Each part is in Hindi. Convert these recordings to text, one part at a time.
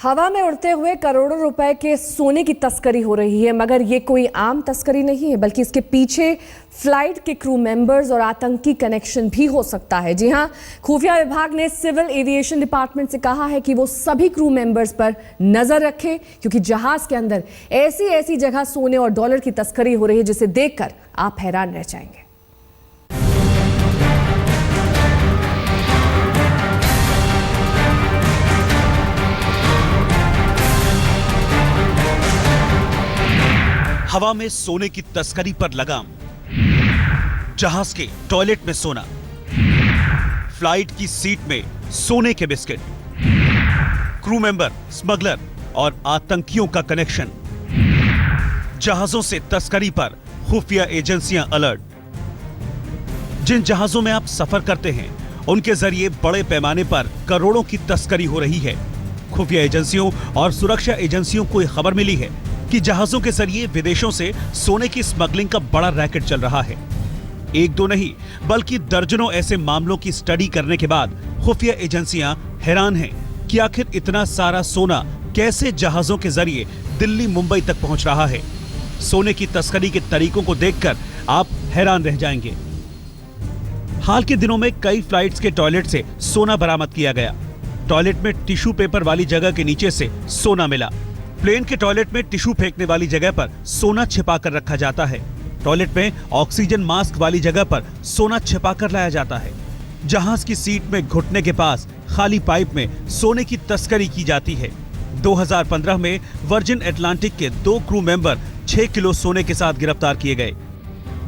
हवा में उड़ते हुए करोड़ों रुपए के सोने की तस्करी हो रही है, मगर ये कोई आम तस्करी नहीं है, बल्कि इसके पीछे फ्लाइट के क्रू मेंबर्स और आतंकी कनेक्शन भी हो सकता है। जी हां, खुफिया विभाग ने सिविल एविएशन डिपार्टमेंट से कहा है कि वो सभी क्रू मेंबर्स पर नजर रखें, क्योंकि जहाज के अंदर ऐसी ऐसी जगह सोने और डॉलर की तस्करी हो रही है जिसे देखकर आप हैरान रह जाएंगे। हवा में सोने की तस्करी पर लगाम, जहाज के टॉयलेट में सोना, फ्लाइट की सीट में सोने के बिस्किट, क्रू मेंबर, स्मगलर और आतंकियों का कनेक्शन। जहाजों से तस्करी पर खुफिया एजेंसियां अलर्ट। जिन जहाजों में आप सफर करते हैं उनके जरिए बड़े पैमाने पर करोड़ों की तस्करी हो रही है। खुफिया एजेंसियों और सुरक्षा एजेंसियों को यह खबर मिली है कि जहाजों के जरिए विदेशों से सोने की स्मगलिंग का बड़ा रैकेट चल रहा है। एक दो नहीं बल्कि दर्जनों ऐसे मामलों की स्टडी करने के बाद खुफिया एजेंसियां हैरान हैं कि आखिर इतना सारा सोना कैसे जहाजों के जरिए दिल्ली मुंबई तक पहुंच रहा है। सोने की तस्करी के तरीकों को देखकर आप हैरान रह जाएंगे। हाल के दिनों में कई फ्लाइट्स के टॉयलेट से सोना बरामद किया गया। टॉयलेट में टिश्यू पेपर वाली जगह के नीचे से सोना मिला। प्लेन के टॉयलेट में टिश्यू फेंकने वाली जगह पर सोना छिपाकर रखा जाता है। टॉयलेट में ऑक्सीजन मास्क वाली जगह पर सोना छिपाकर लाया जाता है। जहाज की सीट में घुटने के पास खाली पाइप में सोने की तस्करी की जाती है। 2015 में वर्जिन एटलांटिक के 2 क्रू मेंबर 6 किलो सोने के साथ गिरफ्तार किए गए।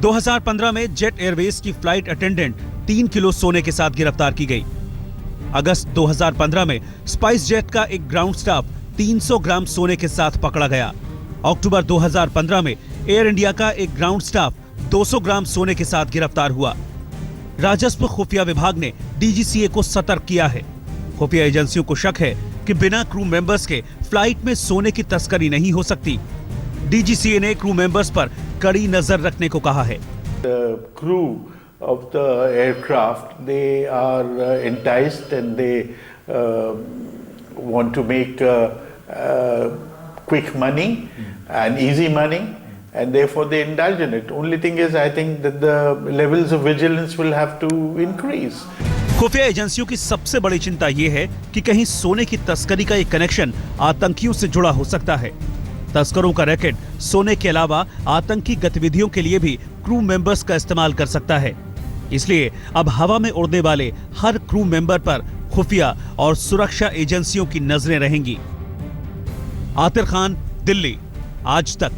2015 में जेट एयरवेज की फ्लाइट अटेंडेंट 3 किलो सोने के साथ गिरफ्तार की गई। अगस्त 2015 में स्पाइस जेट का एक ग्राउंड स्टाफ 300 ग्राम सोने के साथ पकड़ा गया। अक्टूबर 2015 में एयर इंडिया का एक ग्राउंड स्टाफ 200 ग्राम सोने के साथ गिरफ्तार हुआ। राजस्व खुफिया विभाग ने डीजीसीए को सतर्क किया है। खुफिया एजेंसियों को शक है कि बिना क्रू मेंबर्स के फ्लाइट में सोने की तस्करी नहीं हो सकती। डीजीसीए ने क्रू मेंबर्स पर कड़ी नजर रखने को कहा है। Crew of the aircraft, they are enticed and they want to make quick money and easy money, and therefore they indulge in it. Only thing is, I think that the levels of vigilance will have to increase. खुफिया एजेंसियों की सबसे बड़ी चिंता यह है कि कहीं सोने की तस्करी का एक कनेक्शन आतंकियों से जुड़ा हो सकता है। तस्करों का रैकेट सोने के अलावा आतंकी गतिविधियों के लिए भी क्रू मेंबर्स का इस्तेमाल कर सकता है। इसलिए अब हवा में उड़ने वाले हर क्रू मेंबर पर खुफिया और सुरक्षा एजेंसियों की नजरें रहेंगी। आतिर खान, दिल्ली, आज तक।